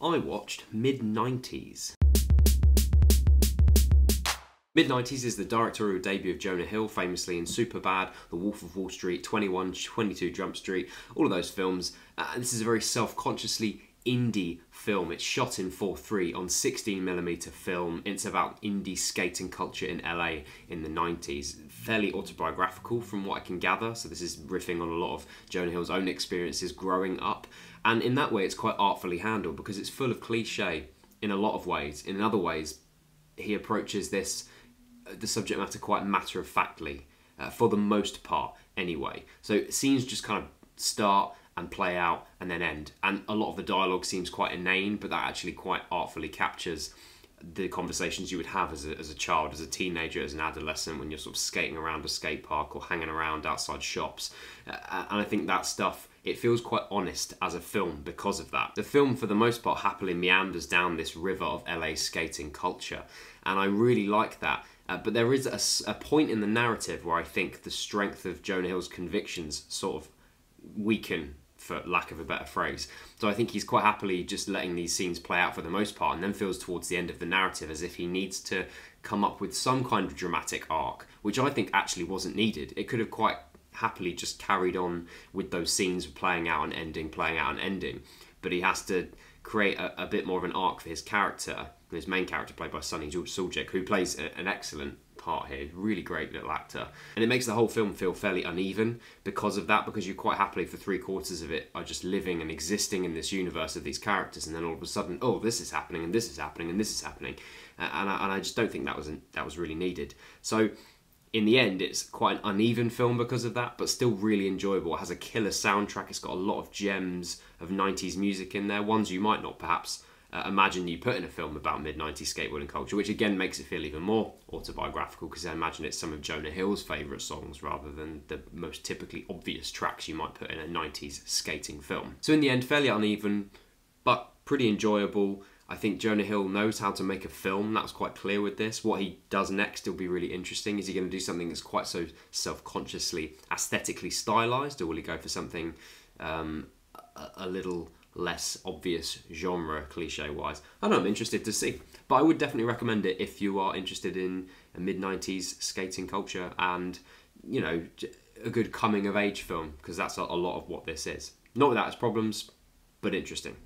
I watched Mid90s. Mid90s is the directorial debut of Jonah Hill, famously in Superbad, The Wolf of Wall Street, 21, 22 Jump Street, all of those films. And this is a very self-consciously indie film. It's shot in 4:3 on 16mm film. It's about indie skating culture in LA in the 90s. Fairly autobiographical from what I can gather, so this is riffing on a lot of Jonah Hill's own experiences growing up. And in that way it's quite artfully handled because it's full of cliche in a lot of ways. In other ways, he approaches the subject matter quite matter-of-factly, for the most part anyway. So scenes just kind of start and play out and then end. And a lot of the dialogue seems quite inane, but that actually quite artfully captures the conversations you would have as a child, as a teenager, as an adolescent, when you're sort of skating around a skate park or hanging around outside shops. And I think that stuff, it feels quite honest as a film because of that. The film, for the most part, happily meanders down this river of LA skating culture, and I really like that. But there is a point in the narrative where I think the strength of Jonah Hill's convictions sort of weaken, for lack of a better phrase. So I think he's quite happily just letting these scenes play out for the most part, and then feels towards the end of the narrative as if he needs to come up with some kind of dramatic arc, which I think actually wasn't needed. It could have quite happily just carried on with those scenes playing out and ending, playing out and ending. But he has to create a bit more of an arc for his character, his main character played by Sonny Suljic, who plays an excellent part here, really great little actor. And it makes the whole film feel fairly uneven because of that, because you quite happily for 3/4 of it are just living and existing in this universe of these characters, and then all of a sudden, oh, this is happening and this is happening and this is happening, and I just don't think that was really needed. So in the end, it's quite an uneven film because of that, but still really enjoyable. It has a killer soundtrack. It's got a lot of gems of 90s music in there, ones you might not perhaps imagine you put in a film about mid-90s skateboarding culture, which again makes it feel even more autobiographical, because I imagine it's some of Jonah Hill's favourite songs rather than the most typically obvious tracks you might put in a 90s skating film. So in the end, fairly uneven, but pretty enjoyable. I think Jonah Hill knows how to make a film. That's quite clear with this. What he does next will be really interesting. Is he going to do something that's quite so self-consciously, aesthetically stylised, or will he go for something a little less obvious genre cliche-wise? I don't know, I'm interested to see. But I would definitely recommend it if you are interested in a mid-90s skating culture and, you know, a good coming-of-age film, because that's a lot of what this is. Not without its problems, but interesting.